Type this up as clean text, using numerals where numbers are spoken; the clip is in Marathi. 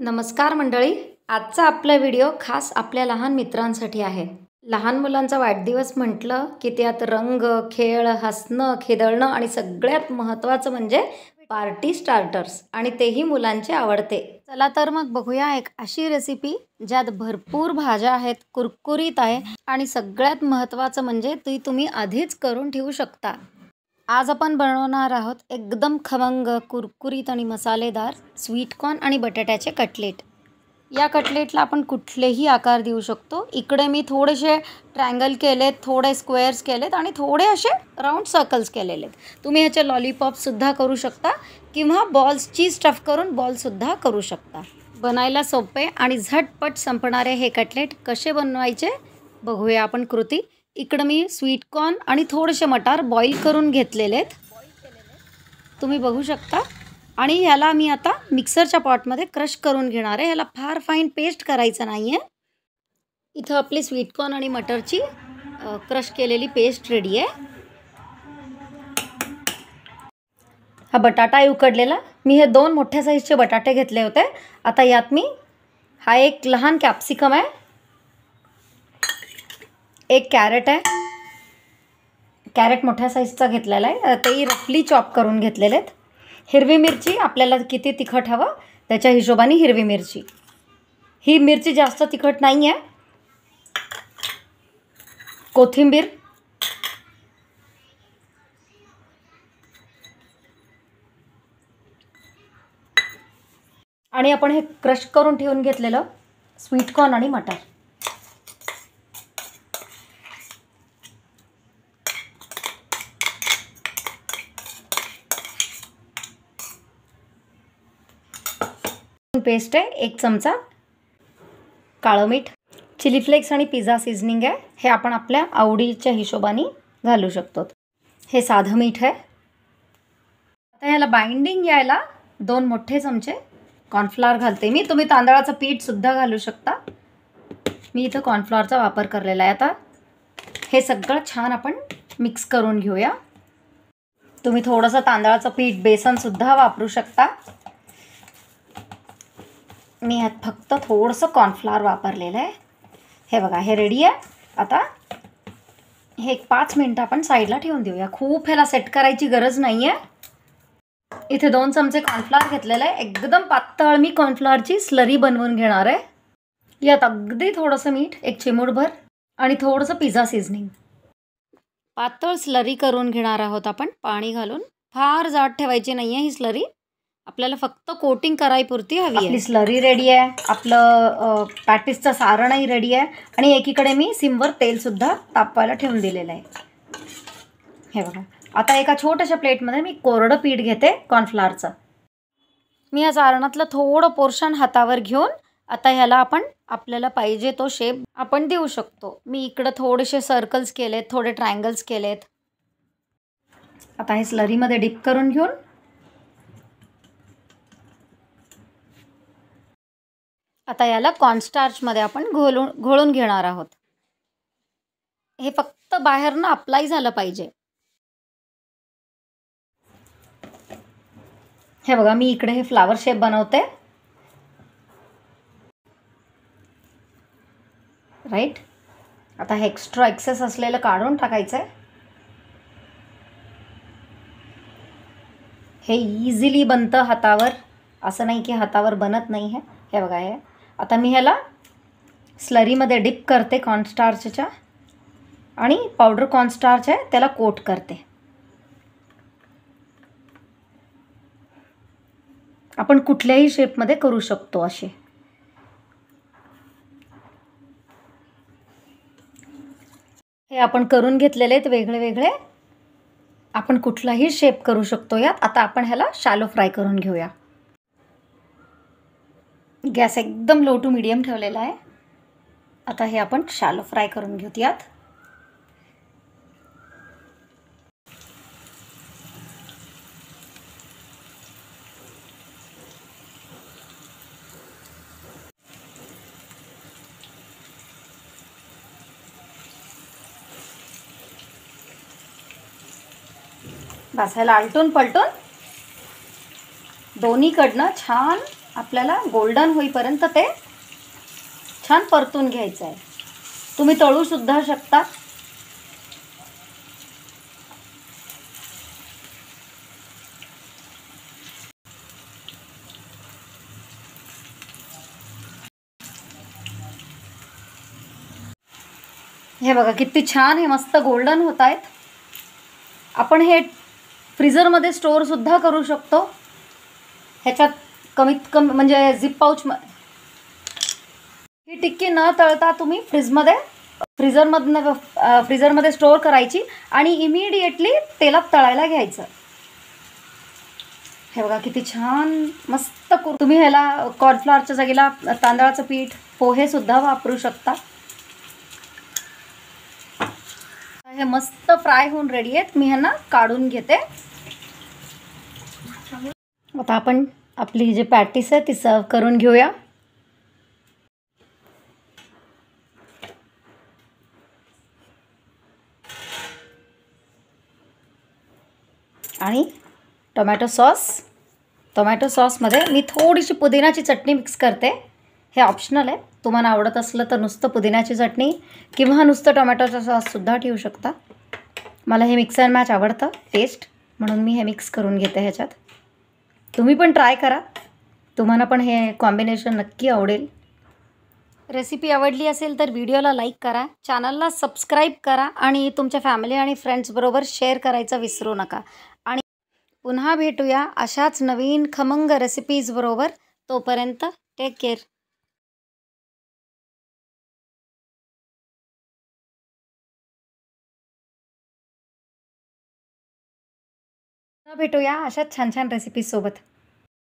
नमस्कार मंडळी, आजचा आपला व्हिडिओ खास आपल्या लहान मित्रांसाठी आहे. लहान मुलांचा वाढदिवस म्हटलं की त्यात रंग, खेळ, हसणं, खेदळणं आणि सगळ्यात महत्त्वाचं म्हणजे पार्टी स्टार्टर्स, आणि तेही मुलांचे आवडते. चला तर मग बघूया एक अशी रेसिपी ज्यात भरपूर भाज्या आहेत, कुरकुरीत आहे आणि सगळ्यात महत्त्वाचं म्हणजे ती तुम्ही आधीच करून ठेवू शकता. आज आपण बनवणार आहोत एकदम खमंग, कुरकुरीत आणि मसालेदार स्वीट कॉर्न आणि बटाट्याचे कटलेट. या कटलेटला आपण कुठलेही आकार देऊ शकतो. इकडे मी थोडेसे ट्रायंगल केलेत, थोडे स्क्वेअर्स केलेत आणि थोडे असे राऊंड सर्कल्स केलेले आहेत. तुम्ही ह्याचे लॉलीपॉपसुद्धा करू शकता किंवा बॉल्सची स्टफ करून बॉलसुद्धा करू शकता. बनायला सोपे आणि झटपट संपणारे हे कटलेट कसे बनवायचे बघूया आपण कृती. इकडं मी स्वीट कॉर्न आणि थोडेसे मटार बॉईल करून घेतलेले आहेत, तुम्ही बघू शकता. आणि ह्याला मी आता मिक्सरच्या पॉटमध्ये क्रश करून घेणार आहे. ह्याला फार फाईन पेस्ट करायचं नाही आहे. इथं आपली स्वीट कॉर्न आणि मटरची क्रश केलेली पेस्ट रेडी आहे. हा बटाटा आहे उकडलेला. मी हे 2 मोठ्या साईजचे बटाटे घेतले होते. आता यात मी हा एक लहान कॅप्सिकम आहे, एक कॅरेट आहे. कॅरेट मोठ्या साईजचा घेतलेला आहे, तेही रफली चॉप करून घेतलेले आहेत. हिरवी मिरची, आपल्याला किती तिखट हवं त्याच्या हिशोबाने हिरवी मिरची. ही मिरची जास्त तिखट नाही आहे. कोथिंबीर, आणि आपण हे क्रश करून ठेवून घेतलेलं स्वीट कॉर्न आणि मटार. पेस्ट आहे, 1 चमचा काळं मीठ, चिली फ्लेक्स आणि पिझ्झा सीझनिंग आहे. हे आपण आपल्या आवडीच्या हिशोबाने घालू शकतो. हे साधं मीठ आहे. आता ह्याला बाइंडिंग यायला 2 मोठे चमचे कॉर्नफ्लॉवर घालते मी. तुम्ही तांदळाचं पीठसुद्धा घालू शकता. मी इथं कॉर्नफ्लॉवरचा वापर करलेला आहे. आता हे सगळं छान आपण मिक्स करून घेऊया. तुम्ही थोडंसं तांदळाचं पीठ, बेसनसुद्धा वापरू शकता. मी ह्यात फक्त थोडंसं कॉर्नफ्लॉवर वापरलेलं आहे. हे बघा, हे रेडी आहे. आता हे 5 मिनटं आपण साईडला ठेवून देऊया. खूप ह्याला सेट करायची गरज नाही आहे. इथे 2 चमचे कॉर्नफ्लॉवर घेतलेलं आहे. एकदम पातळ मी कॉर्नफ्लॉवरची स्लरी बनवून घेणार आहे. यात अगदी थोडंसं मीठ, 1 चिमूटभर, आणि थोडंसं पिझ्झा सीझनिंग. पातळ स्लरी करून घेणार आहोत आपण पाणी घालून. फार जाड ठेवायची नाही आहे ही स्लरी, आपल्याला फक्त कोटिंग करायपुरती हवी आहे. आपली स्लरी रेडी आहे. आपलं पॅटिसचं सारणही रेडी आहे. आणि एकीकडे मी सिमवर तेलसुद्धा तापवायला ठेवून दिलेलं आहे. हे बघा, आता एका छोट्याशा प्लेटमध्ये मी कोरडं पीठ घेते कॉर्नफ्लॉवरचं. मी या सारणातलं थोडं पोर्शन हातावर घेऊन आता ह्याला आपण आपल्याला पाहिजे तो शेप आपण देऊ शकतो. मी इकडं थोडेसे सर्कल्स केलेत, थोडे ट्रायंगल्स केलेत. आता हे स्लरीमध्ये डिप करून घेऊन आता याला कॉर्नस्टार्चमध्ये आपण घोळून घेणार आहोत. हे फक्त बाहेरनं अप्लाय झालं पाहिजे. हे बघा, मी इकडे हे फ्लावर शेप बनवते. राईट. आता हे एक्स्ट्रा एक्सेस असलेलं काढून टाकायचं आहे. हे इझिली बनतं हातावर, असं नाही की हातावर बनत नाही आहे. हे बघा, हे आता मी ह्याला स्लरीमध्ये डिप करते कॉर्नस्टार्चच्या, आणि पावडर कॉर्नस्टार्च आहे त्याला कोट करते. आपण कुठल्याही शेपमध्ये करू शकतो असे. हे आपण करून घेतलेले आहेत वेगळे वेगळे. आपण कुठलाही शेप करू शकतो यात. आता आपण ह्याला शॅलो फ्राय करून घेऊया. गॅस एकदम लो टू मीडियम ठेवलेला आहे. आता हे आपण शॅलो फ्राय करून घेऊत यात. बस ह्याला आलटून पलटून दोन्हीकडनं छान आपल्याला गोल्डन होईपर्यंत ते छान परतून घ्यायचं आहे. तुम्ही तळूसुद्धा शकता. हे बघा किती छान हे मस्त गोल्डन होत आहेत. आपण हे फ्रीझरमध्ये स्टोअरसुद्धा करू शकतो. ह्याच्यात कमीत कमी म्हणजे झिप पाऊच ही टिक्की न तळता तुम्ही फ्रीझरमध्ये स्टोअर करायची आणि इमिडिएटली तेलात तळायला घ्यायचं. हे बघा किती छान मस्त तुम्ही ह्याला कॉर्नफ्लॉवरच्या जागेला तांदळाचं पीठ पोहेसुद्धा वापरू शकता. हे मस्त फ्राय होऊन रेडी आहेत. मी ह्यांना काढून घेते. आता आपण आपली जी पॅटीस आहे ती सर्व करून घेऊया. आणि टोमॅटो सॉसमध्ये मी थोडीशी पुदिनाची चटणी मिक्स करते. हे ऑप्शनल आहे. तुम्हाला आवडत असलं तर नुसतं पुदिनाची चटणी किंवा नुसतं टोमॅटोचा सॉससुद्धा ठेवू शकता. मला हे मिक्स अँड मॅच आवडतं टेस्ट, म्हणून मी हे मिक्स करून घेते ह्याच्यात. तुम्ही पण ट्राय करा. तुम्हाला पण हे कॉम्बिनेशन नक्की आवडेल. रेसिपी आवडली असेल तर व्हिडिओला लाईक करा, चॅनलला सबस्क्राईब करा आणि तुमच्या फॅमिली आणि फ्रेंड्सबरोबर शेअर करायचं विसरू नका. आणि पुन्हा भेटूया अशाच नवीन खमंग रेसिपीजबरोबर. तोपर्यंत टेक केअर. भेटूया अशाच छान छान रेसिपीजसोबत.